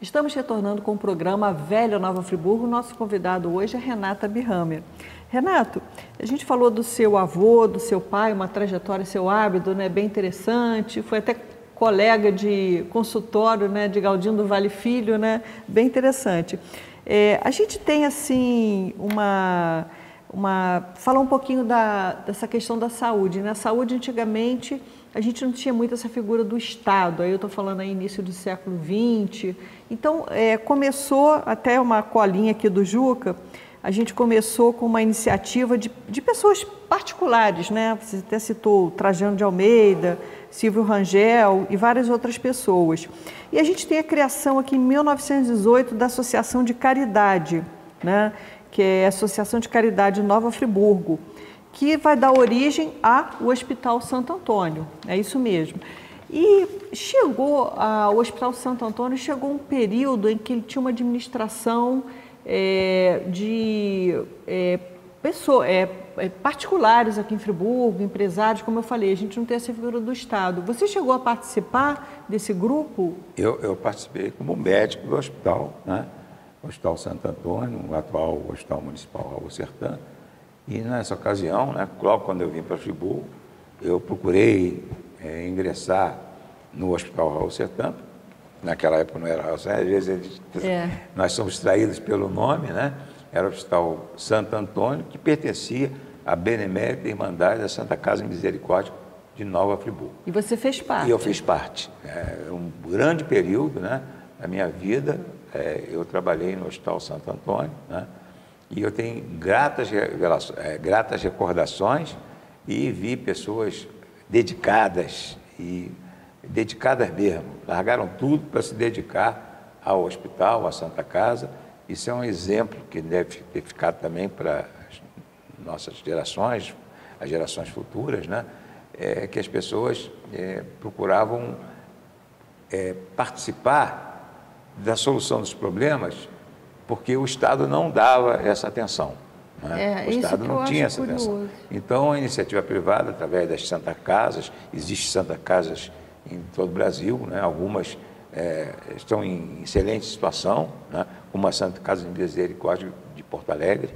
Estamos retornando com o programa Velha Nova Friburgo. Nosso convidado hoje é Renato Abirramer. Renato, a gente falou do seu avô, do seu pai, uma trajetória, seu hábito, né, bem interessante. Foi até colega de consultório, né, de Galdino do Vale Filho, né, bem interessante. A gente tem, assim, falar um pouquinho dessa questão da saúde, né? A saúde, antigamente, a gente não tinha muito essa figura do Estado, aí eu estou falando aí início do século XX. Então, começou, até uma colinha aqui do Juca, a gente começou com uma iniciativa de pessoas particulares, né? Você até citou Trajano de Almeida, Silvio Rangel e várias outras pessoas. E a gente tem a criação aqui em 1918 da Associação de Caridade, né? Que é a Associação de Caridade Nova Friburgo, que vai dar origem ao Hospital Santo Antônio, é isso mesmo. E o Hospital Santo Antônio chegou um período em que ele tinha uma administração de pessoas particulares aqui em Friburgo, empresários, como eu falei, a gente não tem essa figura do Estado. Você chegou a participar desse grupo? Eu participei como médico do hospital, né? O Hospital Santo Antônio, o atual Hospital Municipal Raul Sertã. E nessa ocasião, né, logo quando eu vim para Friburgo, eu procurei ingressar no Hospital Raul Sertã. Naquela época não era Raul Sertã, às vezes nós somos distraídos pelo nome, né? Era o Hospital Santo Antônio, que pertencia à Benemérita Irmandade da Santa Casa Misericórdia de Nova Friburgo. E você fez parte? E eu fiz parte. Um grande período, né, da minha vida, eu trabalhei no Hospital Santo Antônio, né? E eu tenho gratas recordações e vi pessoas dedicadas mesmo, largaram tudo para se dedicar ao hospital, à Santa Casa. Isso é um exemplo que deve ter ficado também para as nossas gerações, as gerações futuras, né? Que as pessoas procuravam participar da solução dos problemas, porque o Estado não dava essa atenção, né? O Estado não tinha essa atenção. Então, a iniciativa privada, através das Santa Casas, existem Santa Casas em todo o Brasil, né? Algumas estão em excelente situação, né? Como a Santa Casa de Misericórdia de Porto Alegre,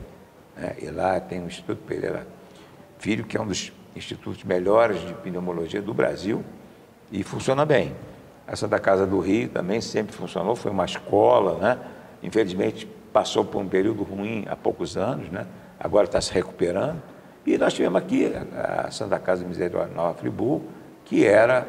né? E lá tem o Instituto Pereira Filho, que é um dos institutos melhores de pneumologia do Brasil, e funciona bem. A Santa Casa do Rio também sempre funcionou, foi uma escola, né? Infelizmente, passou por um período ruim há poucos anos, né? Agora está se recuperando. E nós tivemos aqui a Santa Casa de Misericórdia Nova Friburgo, que era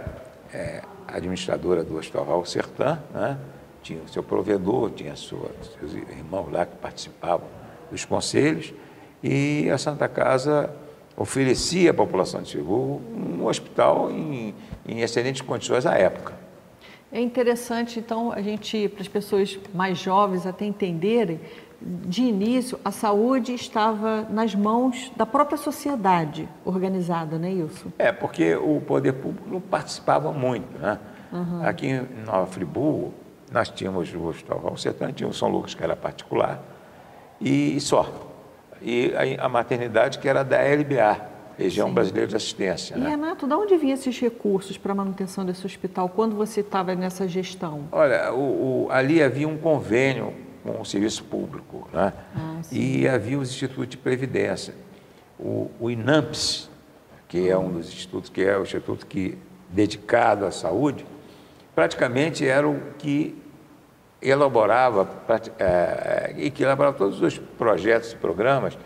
administradora do Hospital Raul Sertã, né? Tinha o seu provedor, tinha seus irmãos lá que participavam dos conselhos, e a Santa Casa oferecia à população de Friburgo um hospital em excelentes condições à época. É interessante, então, para as pessoas mais jovens até entenderem, de início, a saúde estava nas mãos da própria sociedade organizada, não é isso? Porque o poder público não participava muito, né? Uhum. Aqui em Nova Friburgo, nós tínhamos o Hospital Raul Sertã, tínhamos o São Lucas, que era particular, e só. E a maternidade, que era da LBA, Região Brasileira de Assistência. E, né? Renato, de onde vinham esses recursos para a manutenção desse hospital, quando você estava nessa gestão? Olha, ali havia um convênio com o serviço público, né? E havia os institutos de previdência. O INAMPS, que é um dos institutos, que é o instituto dedicado à saúde, praticamente era o que elaborava todos os projetos e programas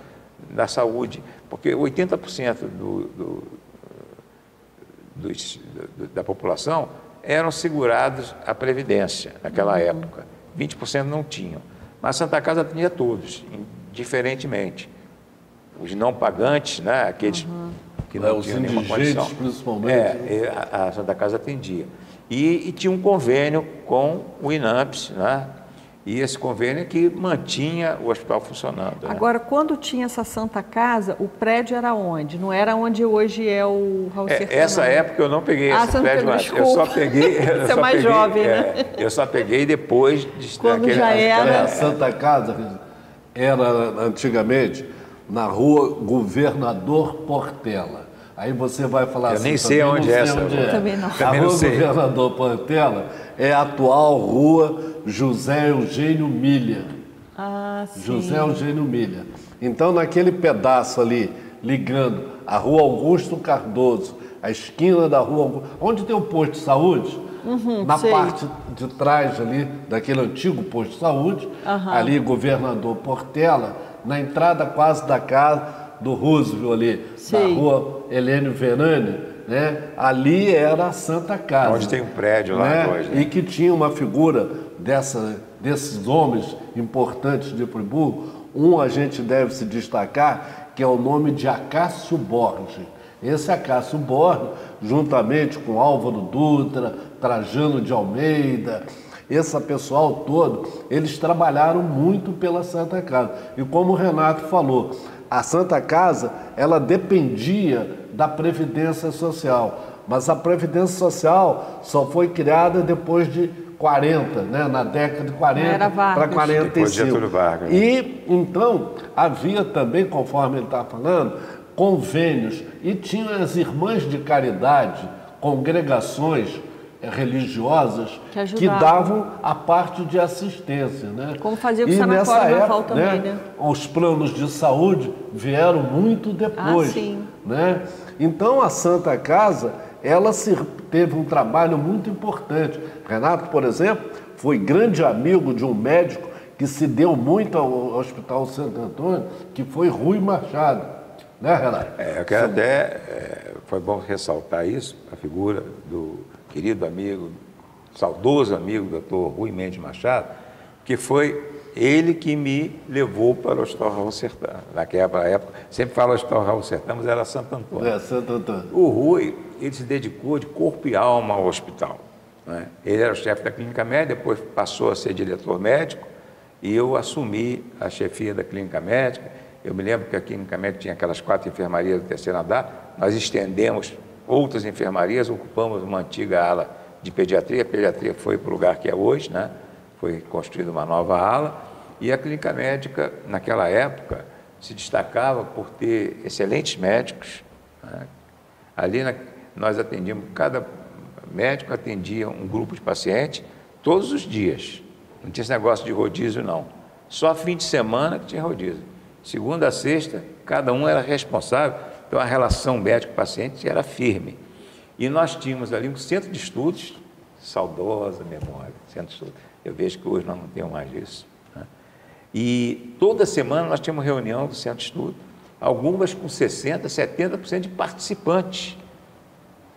da saúde, porque 80% da população eram segurados à Previdência naquela época, 20% não tinham. Mas a Santa Casa tinha todos, indiferentemente. Os não pagantes, né, aqueles que não tinham nenhuma condição. Principalmente. A Santa Casa atendia. E tinha um convênio com o INAMPS, né? E esse convênio que mantinha o hospital funcionando. Agora, né? Quando tinha essa Santa Casa, o prédio era onde? Não era onde hoje é o Raul Sertã? Essa época eu não peguei esse prédio, mas eu só peguei... Você é mais jovem, né? Eu só peguei depois de... Quando já era... A Santa Casa era, antigamente, na rua Governador Portela. Aí você vai falar eu nem sei onde é essa. Também não. A Rua Governador Portela é a atual Rua José Eugênio Milha. Ah, sim. José Eugênio Milha. Então, naquele pedaço ali, ligando a Rua Augusto Cardoso, a esquina da Rua Augusto, onde tem o posto de saúde, na parte de trás ali, daquele antigo posto de saúde, ali Governador Portela, na entrada quase da casa do Roosevelt ali, na Rua Helênio Verani, né? Ali era a Santa Casa. Onde tem um prédio lá, né? hoje. Né? E que tinha uma figura desses homens importantes de Friburgo. Um a gente deve se destacar, que é o nome de Acácio Borges. Esse Acácio Borges, juntamente com Álvaro Dutra, Trajano de Almeida, esse pessoal todo, eles trabalharam muito pela Santa Casa. E como o Renato falou, a Santa Casa, ela dependia da Previdência Social, mas a Previdência Social só foi criada depois de 40, né? Na década de 40 para 45. Vargas, né? E, então, havia também, conforme ele está falando, convênios, e tinha as irmãs de caridade, congregações religiosas que davam a parte de assistência, né? Como fazia com o Sanatório Naval também, né? Os planos de saúde vieram muito depois, né? Então a Santa Casa, ela teve um trabalho muito importante. Renato, por exemplo, foi grande amigo de um médico que se deu muito ao Hospital Santo Antônio, que foi Rui Machado, né, Renato? Eu quero foi bom ressaltar isso, a figura do querido amigo, saudoso amigo, doutor Rui Mendes Machado, que foi ele que me levou para o Hospital Raul Sertã. Naquela época, sempre falo Hospital Raul Sertã, mas era Santo Antônio. Santo Antônio. O Rui, ele se dedicou de corpo e alma ao hospital, né? Ele era o chefe da clínica médica, depois passou a ser diretor médico, e eu assumi a chefia da clínica médica. Eu me lembro que a clínica médica tinha aquelas 4 enfermarias do terceiro andar, nós estendemos outras enfermarias, ocupamos uma antiga ala de pediatria, a pediatria foi para o lugar que é hoje, né? Foi construída uma nova ala, e a clínica médica, naquela época, se destacava por ter excelentes médicos, né? Ali nós atendíamos, cada médico atendia um grupo de pacientes todos os dias, não tinha esse negócio de rodízio não, só fim de semana que tinha rodízio, segunda a sexta, cada um era responsável. Então, a relação médico-paciente era firme. E nós tínhamos ali um centro de estudos, saudosa memória, centro de estudos. Eu vejo que hoje nós não temos mais isso, né? E toda semana nós tínhamos reunião do centro de estudo, algumas com 60%, 70% de participantes.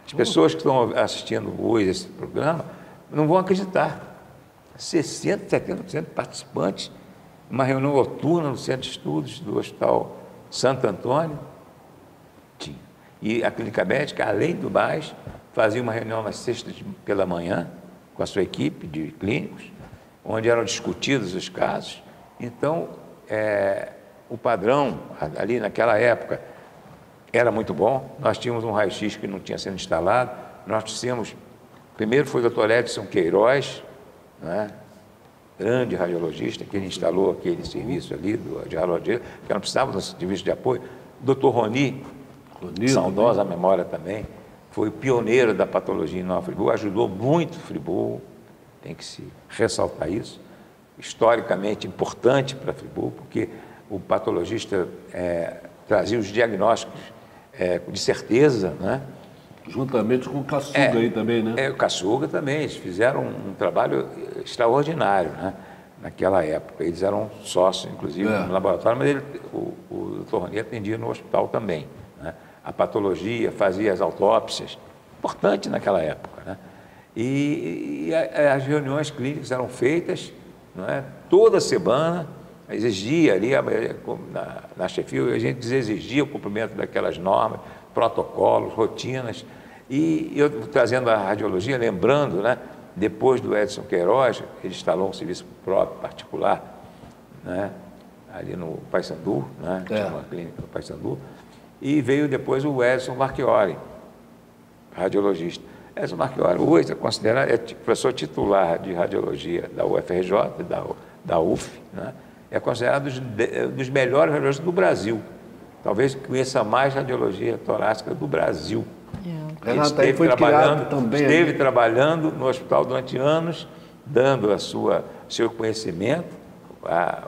As pessoas que estão assistindo hoje esse programa não vão acreditar. 60%, 70% de participantes. Uma reunião noturna no centro de estudos do Hospital Santo Antônio. Tinha. E a clínica médica, além do mais, fazia uma reunião nas sextas pela manhã com a sua equipe de clínicos, onde eram discutidos os casos. Então, o padrão ali naquela época era muito bom. Nós tínhamos um raio-x que não tinha sido instalado. Nós tínhamos, primeiro foi o Dr. Edson Queiroz, né? Grande radiologista, que ele instalou aquele serviço ali de radiologia, que não precisava de um serviço de apoio. O Dr. Roni, saudosa memória também, foi pioneiro da patologia em Nova Friburgo, ajudou muito Friburgo, tem que se ressaltar isso, historicamente importante para Friburgo, porque o patologista trazia os diagnósticos de certeza, né? Juntamente com o Caçuga aí também, né? O Caçuga também, eles fizeram um trabalho extraordinário, né? Naquela época. Eles eram sócios, inclusive, no laboratório, mas o Dr. Roni atendia no hospital também, né? A patologia, fazia as autópsias, importante naquela época, né? E as reuniões clínicas eram feitas, não é? Toda semana, exigia ali, na chefia, a gente exigia o cumprimento daquelas normas, protocolos, rotinas, e eu trazendo a radiologia, lembrando, né, depois do Edson Queiroz, ele instalou um serviço próprio, particular, né, ali no Paissandu, né, tinha uma clínica no Paissandu, e veio depois o Edson Marchiori, radiologista. Edson Marchiori hoje é considerado professor titular de radiologia da UFRJ, da UF, né, é considerado dos melhores radiologistas do Brasil. talvez conheça mais radiologia torácica do Brasil. Ele Renato, esteve trabalhando no hospital durante anos, dando seu conhecimento,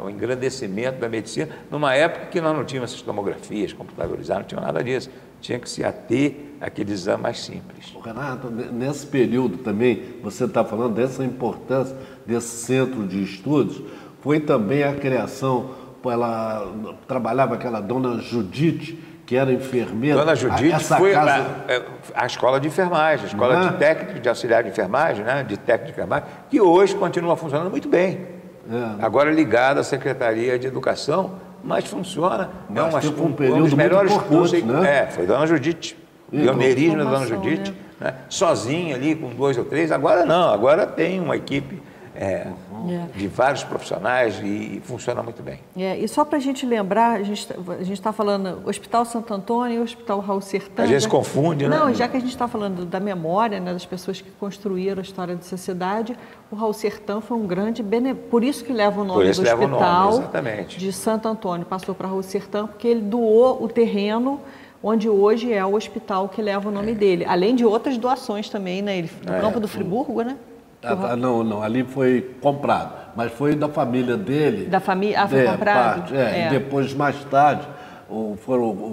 o engrandecimento da medicina, numa época que nós não tínhamos essas tomografias computadorizadas, não tinha nada disso. Tinha que se ater àquele exame mais simples. Renato, nesse período também, você está falando dessa importância desse centro de estudos, foi também a criação, ela trabalhava aquela dona Judite, que era enfermeira. Dona Judite foi a escola de enfermagem, a escola de técnico, de auxiliar de enfermagem, né? De técnico de enfermagem, que hoje continua funcionando muito bem. Agora ligada à Secretaria de Educação, mas funciona. Um dos melhores cursos, né? Foi Dona Judite, pioneirismo da Dona Judite, né? Sozinha ali com 2 ou 3. Agora não, agora tem uma equipe de vários profissionais e funciona muito bem. E só para a gente lembrar, a gente está falando Hospital Santo Antônio e Hospital Raul Sertã. A gente se confunde, né? Não, já que a gente está falando da memória, né, das pessoas que construíram a história dessa cidade, o Raul Sertã foi um grande por isso que leva o nome do hospital de Santo Antônio. Passou para Raul Sertã porque ele doou o terreno onde hoje é o hospital que leva o nome dele. Além de outras doações também, né? No campo do Friburgo, né? Não, ali foi comprado, mas foi da família dele. Da família? Foi comprado? E depois, mais tarde, o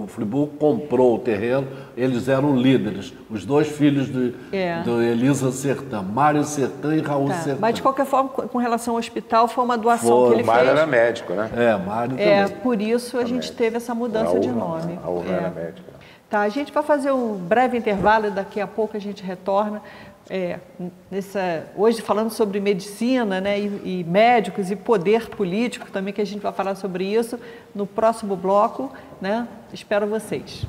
Friburgo comprou o terreno, eles eram líderes, os 2 filhos do Elisa Sertã, Mário Sertã e Raul Sertã. Mas, de qualquer forma, com relação ao hospital, foi uma doação que ele fez. O Mário era médico, né? Mário também. Por isso a gente teve essa mudança de nome. Raul era médico. Tá, a gente vai fazer um breve intervalo e daqui a pouco a gente retorna. Hoje falando sobre medicina, né, e médicos e poder político também, que a gente vai falar sobre isso no próximo bloco, né? Espero vocês.